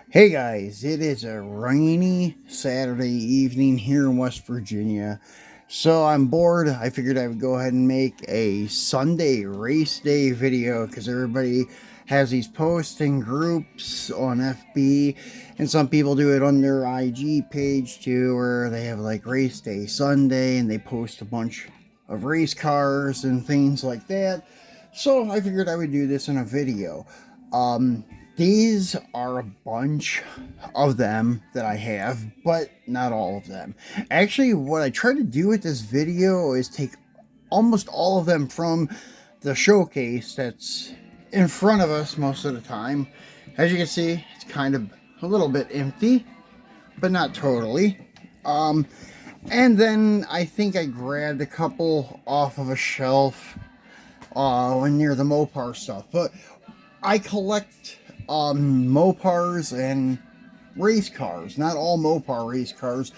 Hey guys, it is a rainy Saturday evening here in West Virginia. So I'm bored. I figured I would go ahead and make a Sunday race day video because everybody has these posting groups on FB, and some people do it on their IG page too, where they have like race day Sunday and they post a bunch of race cars and things like that. So I figured I would do this in a video. Um, these are a bunch of them that I have, but not all of them. Actually, what I try to do with this video is take almost all of them from the showcase that's in front of us most of the time. As you can see, it's kind of a little bit empty, but not totally. Um, and then I think I grabbed a couple off of a shelf near the Mopar stuff. But I collect Mopars and race cars. Not all Mopar race cars,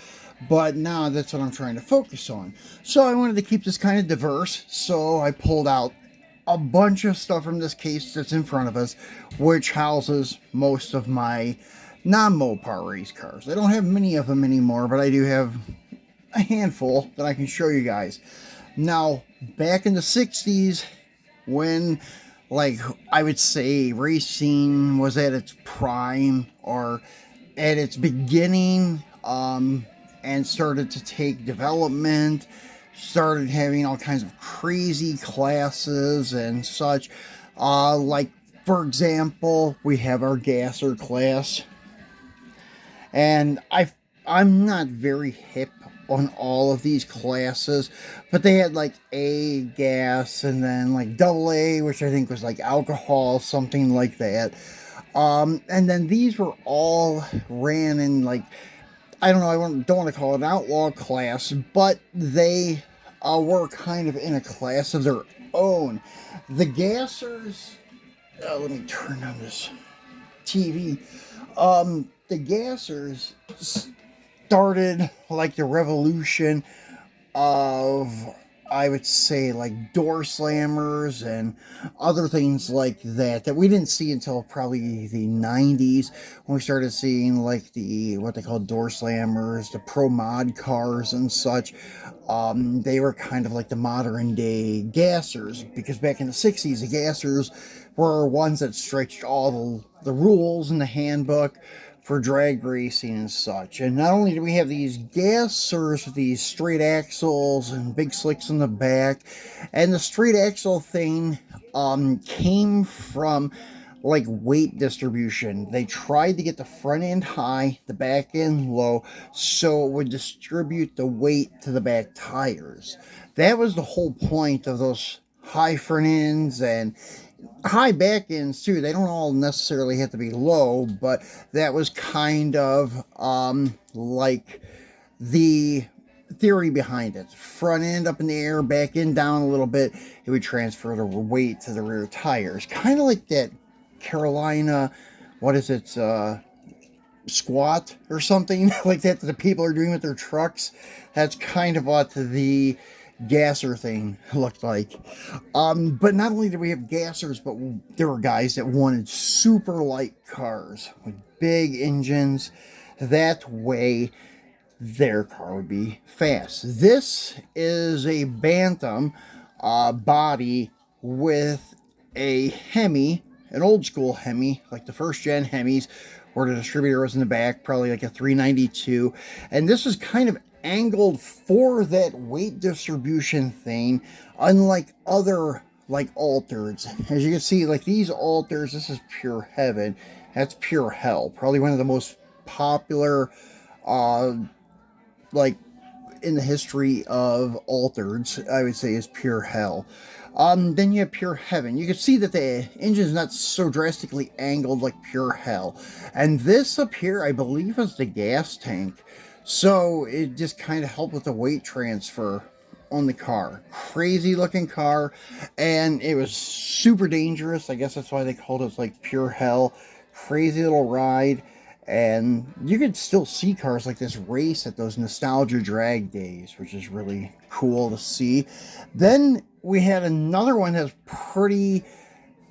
but now that's what I'm trying to focus on. So I wanted to keep this kind of diverse, so I pulled out a bunch of stuff from this case that's in front of us, which houses most of my non-Mopar race cars. I don't have many of them anymore, but I do have a handful that I can show you guys. Now, back in the 60s, when, like, I would say racing was at its prime or at its beginning, and started to take development, started having all kinds of crazy classes and such. Like, for example, we have our gasser class, and I'm not very hip on all of these classes, but they had like A gas and then like double A, which I think was like alcohol, something like that. And then these were all ran in like, I don't know, don't want to call it an outlaw class, but they were kind of in a class of their own. The gassers, let me turn on this TV. The gassers started like the revolution of, I would say, like door slammers and other things like that we didn't see until probably the 90s, when we started seeing like the what they call door slammers, the pro mod cars and such. They were kind of like the modern day gassers, because back in the 60s the gassers were ones that stretched all the rules in the handbook for drag racing and such. And not only do we have these gassers with these straight axles and big slicks in the back, and the straight axle thing came from like weight distribution. They tried to get the front end high, the back end low, so it would distribute the weight to the back tires. That was the whole point of those high front ends and high back ends too. They don't all necessarily have to be low, but that was kind of like the theory behind it. Front end up in the air, back end down a little bit, it would transfer the weight to the rear tires. Kind of like that Carolina, what is it, squat or something like that the people are doing with their trucks. That's kind of what the gasser thing looked like. But not only did we have gassers, but there were guys that wanted super light cars with big engines. That way their car would be fast. This is a Bantam body with a Hemi, an old school Hemi, like the first gen Hemis, where the distributor was in the back, probably like a 392. And this is kind of angled for that weight distribution thing, unlike other like alters. As you can see, like these alters, this is pure heaven, that's pure hell. Probably one of the most popular like in the history of alters, I would say, is pure hell. Then you have pure heaven. You can see that the engine is not so drastically angled like pure hell. And this up here, I believe, is the gas tank. So it just kind of helped with the weight transfer on the car. Crazy looking car. And it was super dangerous. I guess that's why they called it like pure hell. Crazy little ride. And you could still see cars like this race at those nostalgia drag days, which is really cool to see. Then we had another one that's pretty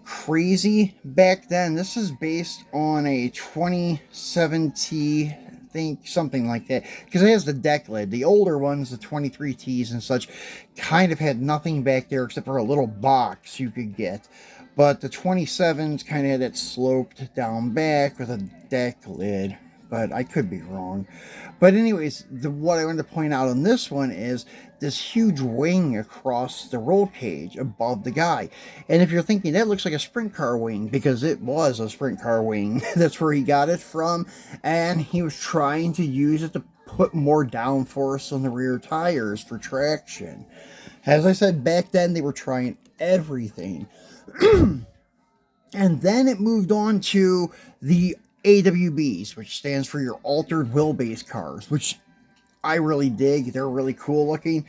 crazy back then. This is based on a 27T, I think, something like that, because it has the deck lid. The older ones, the 23Ts and such, kind of had nothing back there except for a little box you could get. But the 27s kind of had that sloped down back with a deck lid. But I could be wrong. But anyways, what I wanted to point out on this one is this huge wing across the roll cage above the guy. And if you're thinking that looks like a sprint car wing, because it was a sprint car wing, that's where he got it from. And he was trying to use it to put more downforce on the rear tires for traction. As I said, back then they were trying everything. And then it moved on to the AWBs, which stands for your altered wheelbase cars, which I really dig. They're really cool looking.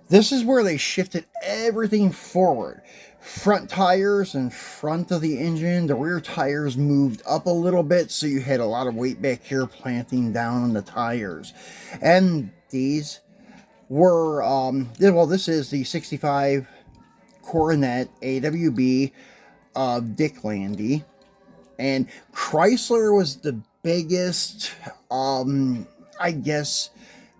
This is where they shifted everything forward. Front tires in front of the engine. The rear tires moved up a little bit, so you had a lot of weight back here planting down on the tires. And these were, well, this is the 65 Coronet AWB Dick Landy. And Chrysler was the biggest, I guess,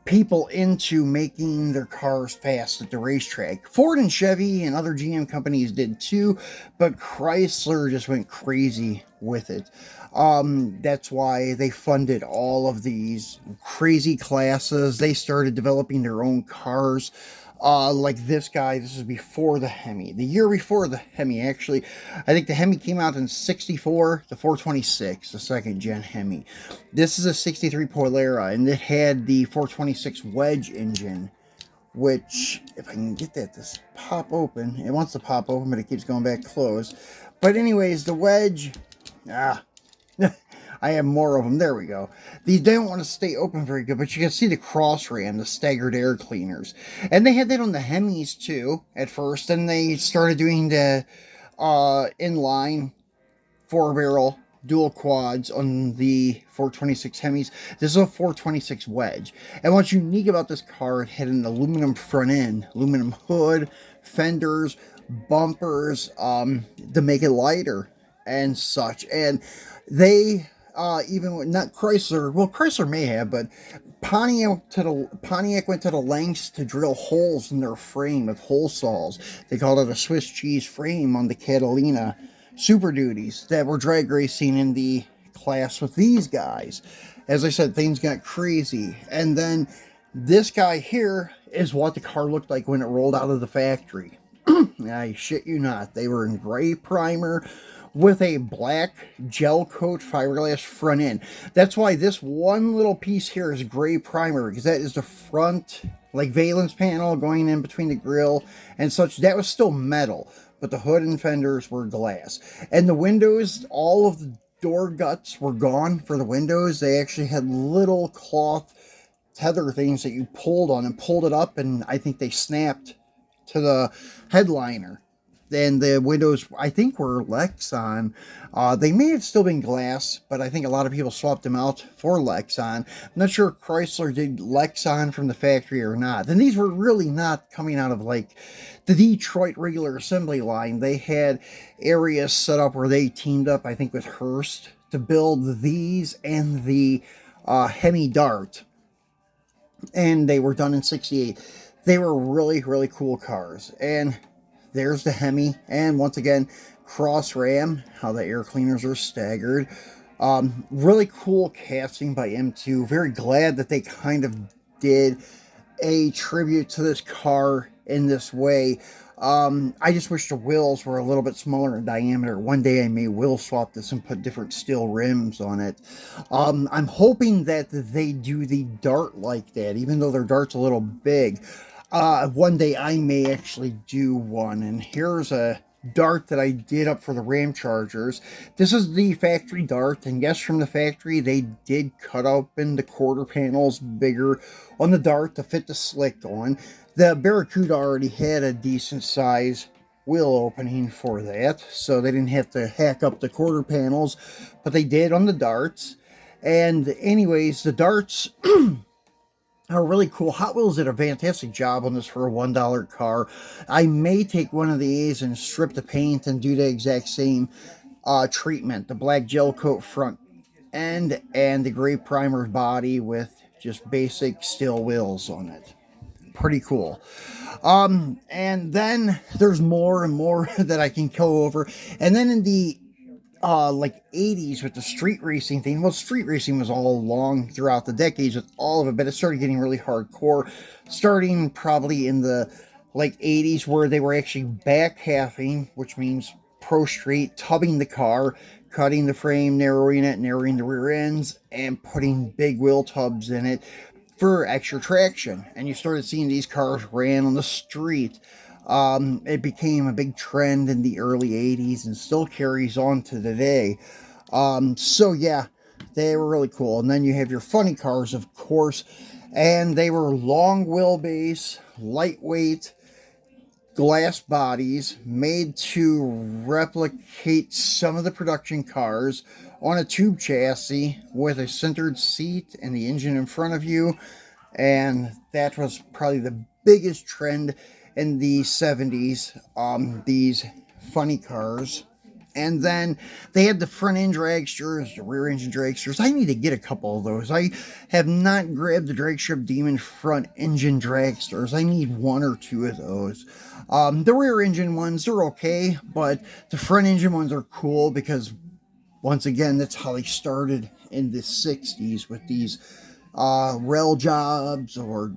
people into making their cars fast at the racetrack. Ford and Chevy and other GM companies did too, but Chrysler just went crazy with it. That's why they funded all of these crazy classes. They started developing their own cars. Like this guy, this is before the Hemi. The year before the Hemi, actually. I think the Hemi came out in 64, the 426, the second gen Hemi. This is a 63 Polara, and it had the 426 wedge engine, which, if I can get that to pop open, it wants to pop open, but it keeps going back closed. But anyways, the wedge, I have more of them. There we go. These don't want to stay open very good, but you can see the cross ram, the staggered air cleaners. And they had that on the Hemis too at first. And they started doing the inline 4-barrel dual quads on the 426 Hemis. This is a 426 wedge. And what's unique about this car, it had an aluminum front end, aluminum hood, fenders, bumpers, to make it lighter and such. And they even not Chrysler, well, Chrysler may have, but Pontiac went to the lengths to drill holes in their frame with hole saws. They called it a Swiss cheese frame on the Catalina Super Duties that were drag racing in the class with these guys. As I said, things got crazy. And then this guy here is what the car looked like when it rolled out of the factory. I shit you not. They were in gray primer with a black gel coat fiberglass front end. That's why this one little piece here is gray primer, because that is the front, like, valence panel going in between the grille and such. That was still metal, but the hood and fenders were glass. And the windows, all of the door guts were gone for the windows. They actually had little cloth tether things that you pulled on and pulled it up, and I think they snapped to the headliner. And the windows, I think, were Lexan. They may have still been glass, but I think a lot of people swapped them out for Lexan. I'm not sure if Chrysler did Lexan from the factory or not. And these were really not coming out of, like, the Detroit regular assembly line. They had areas set up where they teamed up, I think, with Hearst to build these and the Hemi Dart. And they were done in 68. They were really, really cool cars. And there's the Hemi, and once again, cross ram, how the air cleaners are staggered. Really cool casting by M2. Very glad that they kind of did a tribute to this car in this way. I just wish the wheels were a little bit smaller in diameter. One day I may wheel swap this and put different steel rims on it. I'm hoping that they do the Dart like that, even though their Dart's a little big. One day I may actually do one, and here's a Dart that I did up for the Ram Chargers. This is the factory Dart, and yes, from the factory they did cut open the quarter panels bigger on the Dart to fit the slick on. The Barracuda already had a decent size wheel opening for that, so they didn't have to hack up the quarter panels, but they did on the Darts. And anyways, the Darts are really cool. Hot Wheels did a fantastic job on this for a $1 car. I may take one of these and strip the paint and do the exact same treatment. The black gel coat front end and the gray primer body with just basic steel wheels on it. Pretty cool. And then there's more and more that I can go over. And then in the like 80s with the street racing thing. Well, street racing was all along throughout the decades with all of it, but it started getting really hardcore starting probably in the like 80s, where they were actually back halving, which means pro street, tubbing the car, cutting the frame, narrowing it, narrowing the rear ends, and putting big wheel tubs in it for extra traction. And you started seeing these cars ran on the street. It became a big trend in the early 80s and still carries on to today. So yeah, they were really cool. And then you have your funny cars, of course, and they were long wheelbase, lightweight, glass bodies made to replicate some of the production cars on a tube chassis with a centered seat and the engine in front of you. And that was probably the biggest trend in the 70s, these funny cars. And then they had the front end dragsters, the rear engine dragsters. I need to get a couple of those. I have not grabbed the Dragstrip Demon front engine dragsters. I need one or two of those. The rear engine ones, they're okay, but the front engine ones are cool because, once again, that's how they started in the 60s with these rail jobs or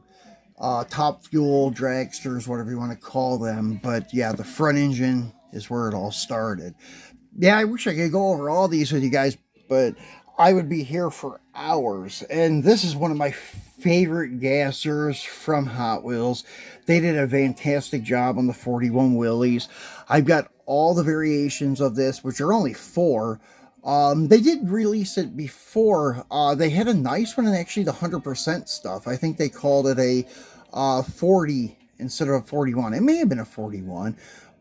top fuel dragsters, whatever you want to call them. But yeah, the front engine is where it all started. Yeah, I wish I could go over all these with you guys, but I would be here for hours. And this is one of my favorite gassers from Hot Wheels. They did a fantastic job on the 41 Willys. I've got all the variations of this, which are only 4. They did release it before. They had a nice one, and actually the 100% stuff. I think they called it a 40 instead of a 41. It may have been a 41.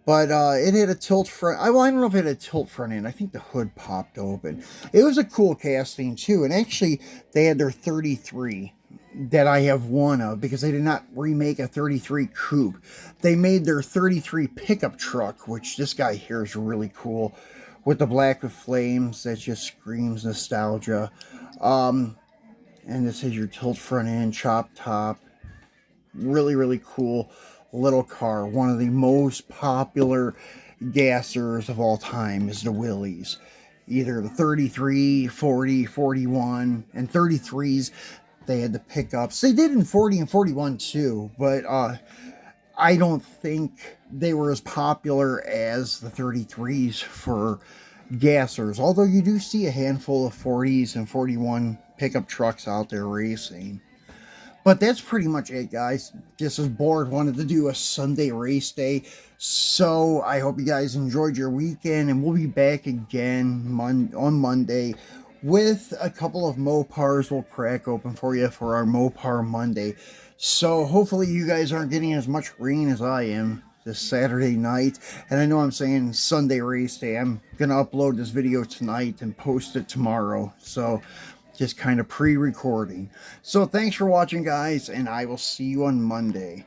But it had a tilt front. Well, I don't know if it had a tilt front end. I think the hood popped open. It was a cool casting, too. And actually, they had their 33 that I have one of, because they did not remake a 33 coupe. They made their 33 pickup truck, which this guy here is really cool, with the black with flames. That just screams nostalgia. And this is your tilt front end, chop top. Really, really cool little car. One of the most popular gassers of all time is the Willys. Either the 33, 40, 41, and 33s. They had the pickups. They did in 40 and 41 too, but I don't think they were as popular as the 33s for gassers. Although you do see a handful of 40s and 41 pickup trucks out there racing. But that's pretty much it, guys. Just was bored, wanted to do a Sunday race day. So I hope you guys enjoyed your weekend, and we'll be back again on Monday with a couple of Mopars we'll crack open for you for our Mopar Monday. So hopefully you guys aren't getting as much rain as I am this Saturday night. And I know I'm saying Sunday race day. I'm going to upload this video tonight and post it tomorrow. So just kind of pre-recording. So thanks for watching, guys, and I will see you on Monday.